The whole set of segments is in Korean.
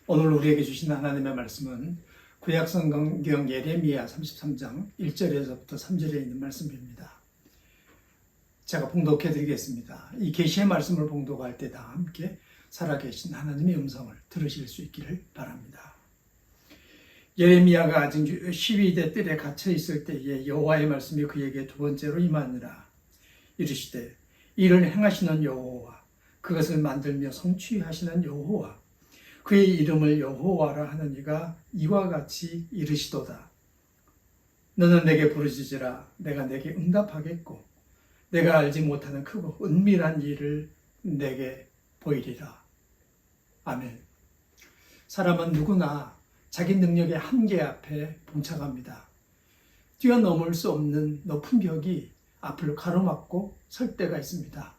오늘 우리에게 주신 하나님의 말씀은 구약성경 예레미야 33장 1절에서부터 3절에 있는 말씀입니다. 제가 봉독해 드리겠습니다. 이 계시의 말씀을 봉독할 때 다 함께 살아계신 하나님의 음성을 들으실 수 있기를 바랍니다. 예레미야가 아직 12대 뜰에 갇혀 있을 때에 여호와의 말씀이 그에게 두 번째로 임하니라. 이르시되 이를 행하시는 여호와, 그것을 만들며 성취하시는 여호와, 그의 이름을 여호와라 하는 이가 이와 같이 이르시도다. 너는 내게 부르짖으라. 내가 내게 응답하겠고 내가 알지 못하는 크고 은밀한 일을 내게 보이리라. 아멘. 사람은 누구나 자기 능력의 한계 앞에 봉착합니다. 뛰어넘을 수 없는 높은 벽이 앞을 가로막고 설 때가 있습니다.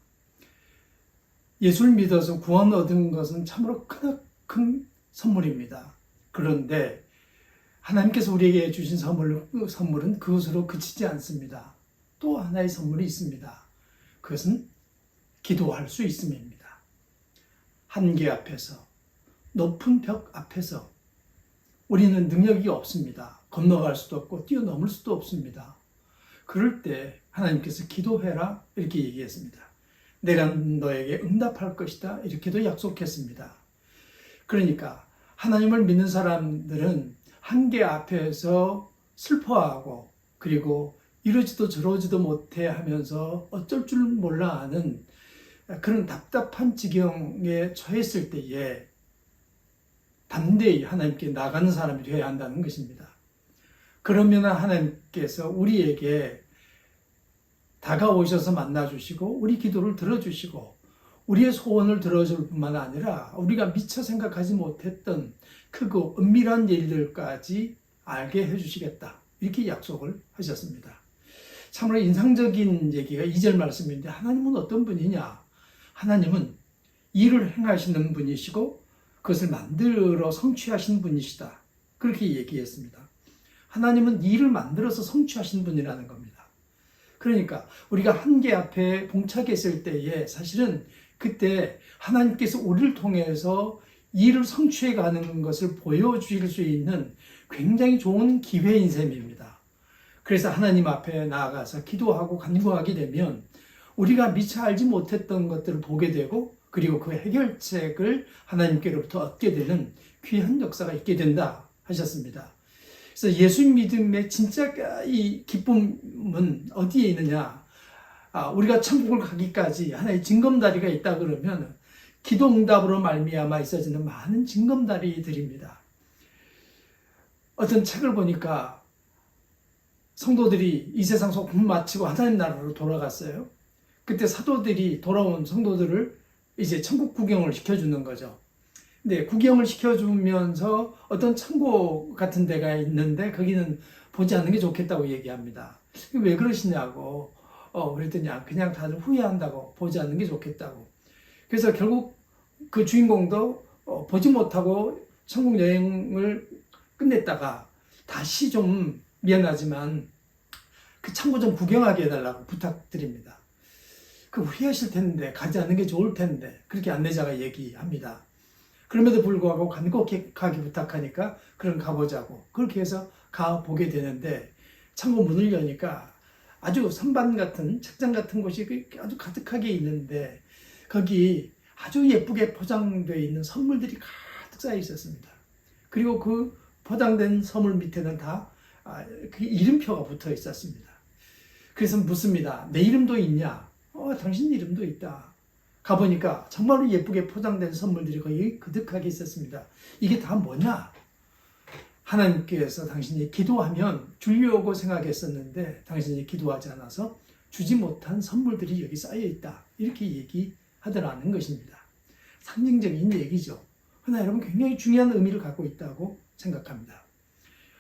예수를 믿어서 구원 얻은 것은 참으로 큰 선물입니다. 그런데 하나님께서 우리에게 주신 선물은 그것으로 그치지 않습니다. 또 하나의 선물이 있습니다. 그것은 기도할 수 있음입니다. 한계 앞에서, 높은 벽 앞에서 우리는 능력이 없습니다. 건너갈 수도 없고 뛰어넘을 수도 없습니다. 그럴 때 하나님께서 기도해라 이렇게 얘기했습니다. 내가 너에게 응답할 것이다 이렇게도 약속했습니다. 그러니까 하나님을 믿는 사람들은 한계 앞에서 슬퍼하고 그리고 이러지도 저러지도 못해 하면서 어쩔 줄 몰라 하는 그런 답답한 지경에 처했을 때에 담대히 하나님께 나가는 사람이 되어야 한다는 것입니다. 그러면 하나님께서 우리에게 다가오셔서 만나주시고 우리 기도를 들어주시고 우리의 소원을 들어줄 뿐만 아니라 우리가 미처 생각하지 못했던 크고 은밀한 일들까지 알게 해주시겠다. 이렇게 약속을 하셨습니다. 참으로 인상적인 얘기가 2절 말씀인데 하나님은 어떤 분이냐? 하나님은 일을 행하시는 분이시고 그것을 만들어 성취하시는 분이시다. 그렇게 얘기했습니다. 하나님은 일을 만들어서 성취하시는 분이라는 겁니다. 그러니까 우리가 한계 앞에 봉착했을 때에 사실은 그때 하나님께서 우리를 통해서 일을 성취해 가는 것을 보여주실 수 있는 굉장히 좋은 기회인 셈입니다. 그래서 하나님 앞에 나아가서 기도하고 간구하게 되면 우리가 미처 알지 못했던 것들을 보게 되고 그리고 그 해결책을 하나님께로부터 얻게 되는 귀한 역사가 있게 된다 하셨습니다. 그래서 예수 믿음의 진짜 이 기쁨은 어디에 있느냐? 우리가 천국을 가기까지 하나의 징검다리가 있다 그러면 기도 응답으로 말미암아 있어지는 많은 징검다리들입니다. 어떤 책을 보니까 성도들이 이 세상 소금 마치고 하나님 나라로 돌아갔어요. 그때 사도들이 돌아온 성도들을 이제 천국 구경을 시켜주는 거죠. 근데 구경을 시켜주면서 어떤 창고 같은 데가 있는데 거기는 보지 않는 게 좋겠다고 얘기합니다. 왜 그러시냐고 그랬더니 그냥 다들 후회한다고 보지 않는 게 좋겠다고. 그래서 결국 그 주인공도 보지 못하고 천국 여행을 끝냈다가 다시 좀 미안하지만 그 창고 좀 구경하게 해달라고 부탁드립니다. 그 후회하실 텐데 가지 않는 게 좋을 텐데 그렇게 안내자가 얘기합니다. 그럼에도 불구하고 간곡히 가기 부탁하니까 그럼 가보자고 그렇게 해서 가보게 되는데 창고 문을 여니까 아주 선반 같은 책장 같은 곳이 아주 가득하게 있는데 거기 아주 예쁘게 포장되어 있는 선물들이 가득 쌓여 있었습니다. 그리고 그 포장된 선물 밑에는 다 그 이름표가 붙어 있었습니다. 그래서 묻습니다. 내 이름도 있냐? 당신 이름도 있다. 가보니까 정말로 예쁘게 포장된 선물들이 거의 그득하게 있었습니다. 이게 다 뭐냐? 하나님께서 당신이 기도하면 주려고 생각했었는데 당신이 기도하지 않아서 주지 못한 선물들이 여기 쌓여 있다. 이렇게 얘기하더라는 것입니다. 상징적인 얘기죠. 그러나 여러분 굉장히 중요한 의미를 갖고 있다고 생각합니다.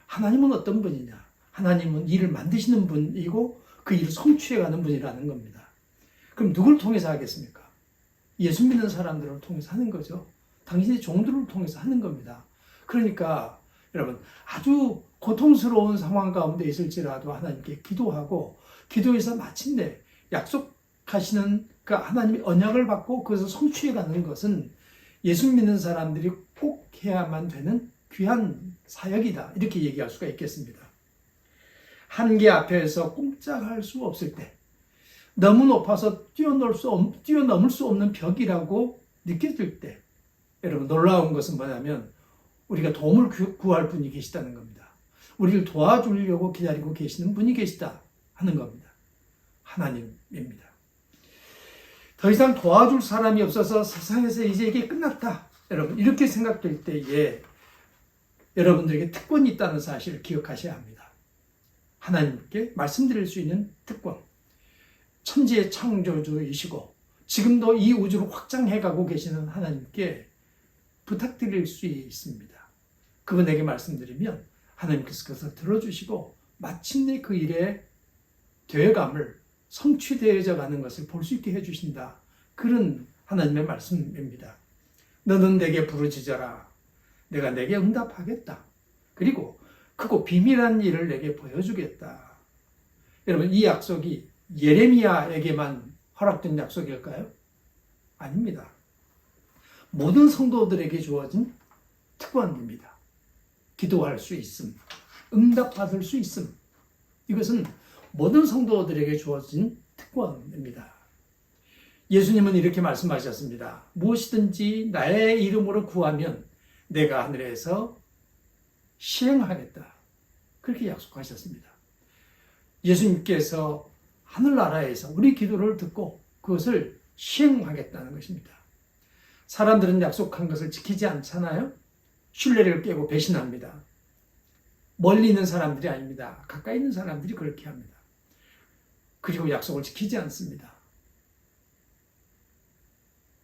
하나님은 어떤 분이냐? 하나님은 일을 만드시는 분이고 그 일을 성취해가는 분이라는 겁니다. 그럼 누굴 통해서 하겠습니까? 예수 믿는 사람들을 통해서 하는 거죠. 당신의 종들을 통해서 하는 겁니다. 그러니까 여러분 아주 고통스러운 상황 가운데 있을지라도 하나님께 기도하고 기도해서 마침내 약속하시는 그 하나님의 언약을 받고 그것을 성취해가는 것은 예수 믿는 사람들이 꼭 해야만 되는 귀한 사역이다. 이렇게 얘기할 수가 있겠습니다. 한계 앞에서 꼼짝할 수 없을 때, 너무 높아서 뛰어넘을 수 없는 벽이라고 느껴질 때, 여러분 놀라운 것은 뭐냐면 우리가 도움을 구할 분이 계시다는 겁니다. 우리를 도와주려고 기다리고 계시는 분이 계시다 하는 겁니다. 하나님입니다. 더 이상 도와줄 사람이 없어서 세상에서 이제 이게 끝났다. 여러분 이렇게 생각될 때에 여러분들에게 특권이 있다는 사실을 기억하셔야 합니다. 하나님께 말씀드릴 수 있는 특권. 천지의 창조주이시고 지금도 이 우주를 확장해가고 계시는 하나님께 부탁드릴 수 있습니다. 그분에게 말씀드리면 하나님께서 그것을 들어주시고 마침내 그 일의 되어감을 성취되어져 가는 것을 볼 수 있게 해주신다. 그런 하나님의 말씀입니다. 너는 내게 부르짖어라. 내가 내게 응답하겠다. 그리고 크고 비밀한 일을 내게 보여주겠다. 여러분 이 약속이 예레미야에게만 허락된 약속일까요? 아닙니다. 모든 성도들에게 주어진 특권입니다. 기도할 수 있음, 응답받을 수 있음. 이것은 모든 성도들에게 주어진 특권입니다. 예수님은 이렇게 말씀하셨습니다. 무엇이든지 나의 이름으로 구하면 내가 하늘에서 시행하겠다. 그렇게 약속하셨습니다. 예수님께서 하늘나라에서 우리 기도를 듣고 그것을 시행하겠다는 것입니다. 사람들은 약속한 것을 지키지 않잖아요. 신뢰를 깨고 배신합니다. 멀리 있는 사람들이 아닙니다. 가까이 있는 사람들이 그렇게 합니다. 그리고 약속을 지키지 않습니다.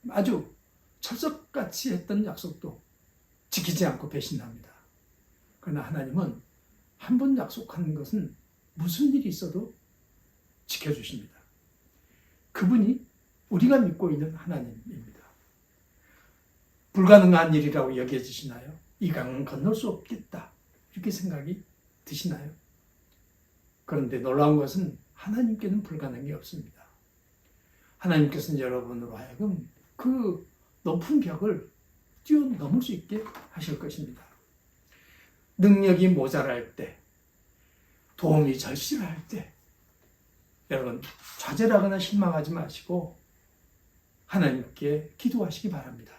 아주 철석같이 했던 약속도 지키지 않고 배신합니다. 그러나 하나님은 한 번 약속하는 것은 무슨 일이 있어도 지켜주십니다. 그분이 우리가 믿고 있는 하나님입니다. 불가능한 일이라고 여겨지시나요? 이 강은 건널 수 없겠다. 이렇게 생각이 드시나요? 그런데 놀라운 것은 하나님께는 불가능이 없습니다. 하나님께서는 여러분으로 하여금 그 높은 벽을 뛰어넘을 수 있게 하실 것입니다. 능력이 모자랄 때, 도움이 절실할 때, 여러분 좌절하거나 실망하지 마시고 하나님께 기도하시기 바랍니다.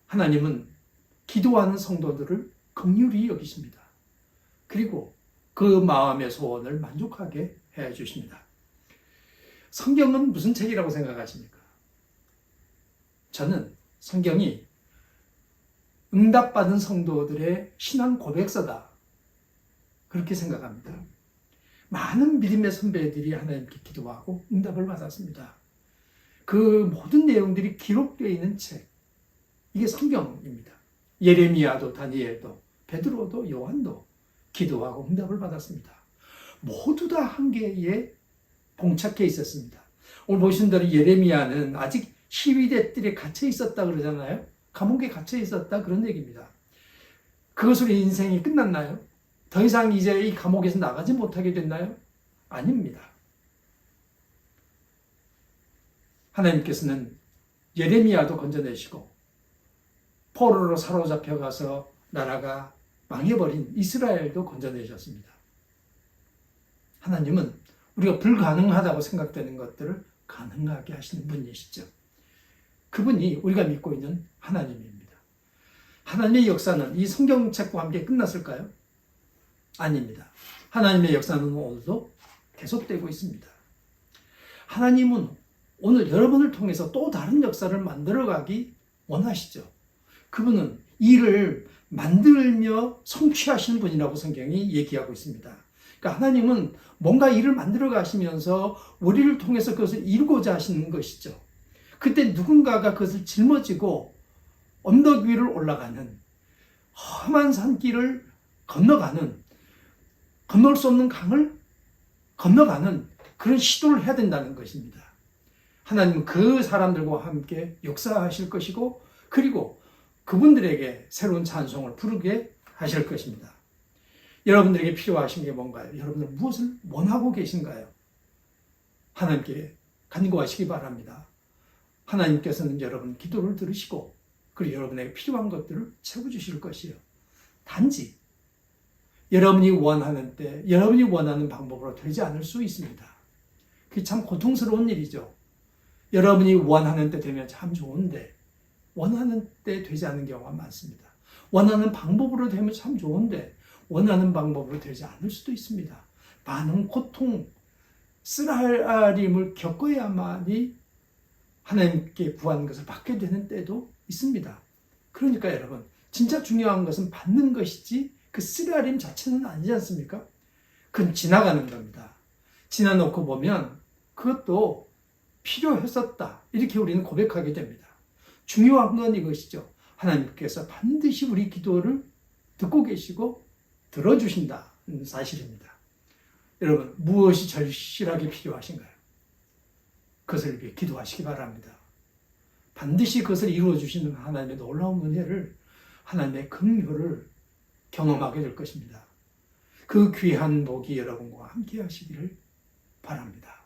하나님은 기도하는 성도들을 긍휼히 여기십니다. 그리고 그 마음의 소원을 만족하게 해주십니다. 성경은 무슨 책이라고 생각하십니까? 저는 성경이 응답받은 성도들의 신앙 고백서다. 그렇게 생각합니다. 많은 믿음의 선배들이 하나님께 기도하고 응답을 받았습니다. 그 모든 내용들이 기록되어 있는 책, 이게 성경입니다. 예레미야도 다니엘도 베드로도 요한도 기도하고 응답을 받았습니다. 모두 다 한계에 봉착해 있었습니다. 오늘 보신 대로 예레미야는 아직 시위대 뜰에 갇혀 있었다 그러잖아요. 감옥에 갇혀 있었다 그런 얘기입니다. 그것으로 인생이 끝났나요? 더 이상 이제 이 감옥에서 나가지 못하게 됐나요? 아닙니다. 하나님께서는 예레미야도 건져내시고 포로로 사로잡혀가서 나라가 망해버린 이스라엘도 건져내셨습니다. 하나님은 우리가 불가능하다고 생각되는 것들을 가능하게 하시는 분이시죠. 그분이 우리가 믿고 있는 하나님입니다. 하나님의 역사는 이 성경책과 함께 끝났을까요? 아닙니다. 하나님의 역사는 오늘도 계속되고 있습니다. 하나님은 오늘 여러분을 통해서 또 다른 역사를 만들어가기 원하시죠. 그분은 일을 만들며 성취하시는 분이라고 성경이 얘기하고 있습니다. 그러니까 하나님은 뭔가 일을 만들어 가시면서 우리를 통해서 그것을 이루고자 하시는 것이죠. 그때 누군가가 그것을 짊어지고 언덕 위를 올라가는 험한 산길을 건널 수 없는 강을 건너가는 그런 시도를 해야 된다는 것입니다. 하나님은 그 사람들과 함께 역사하실 것이고 그리고 그분들에게 새로운 찬송을 부르게 하실 것입니다. 여러분들에게 필요하신 게 뭔가요? 여러분들 무엇을 원하고 계신가요? 하나님께 간구하시기 바랍니다. 하나님께서는 여러분 기도를 들으시고 그리고 여러분에게 필요한 것들을 채워주실 것이에요. 단지 여러분이 원하는 때 여러분이 원하는 방법으로 되지 않을 수 있습니다. 그게 참 고통스러운 일이죠. 여러분이 원하는 때 되면 참 좋은데 원하는 때 되지 않는 경우가 많습니다. 원하는 방법으로 되면 참 좋은데 원하는 방법으로 되지 않을 수도 있습니다. 많은 고통, 쓰라림을 겪어야만이 하나님께 구한 것을 받게 되는 때도 있습니다. 그러니까 여러분, 진짜 중요한 것은 받는 것이지 그 쓰라림 자체는 아니지 않습니까? 그건 지나가는 겁니다. 지나놓고 보면 그것도 필요했었다. 이렇게 우리는 고백하게 됩니다. 중요한 건 이것이죠. 하나님께서 반드시 우리 기도를 듣고 계시고 들어주신다는 사실입니다. 여러분, 무엇이 절실하게 필요하신가요? 그것을 위해 기도하시기 바랍니다. 반드시 그것을 이루어주시는 하나님의 놀라운 은혜를, 하나님의 긍휼을 경험하게 될 것입니다. 그 귀한 복이 여러분과 함께 하시기를 바랍니다.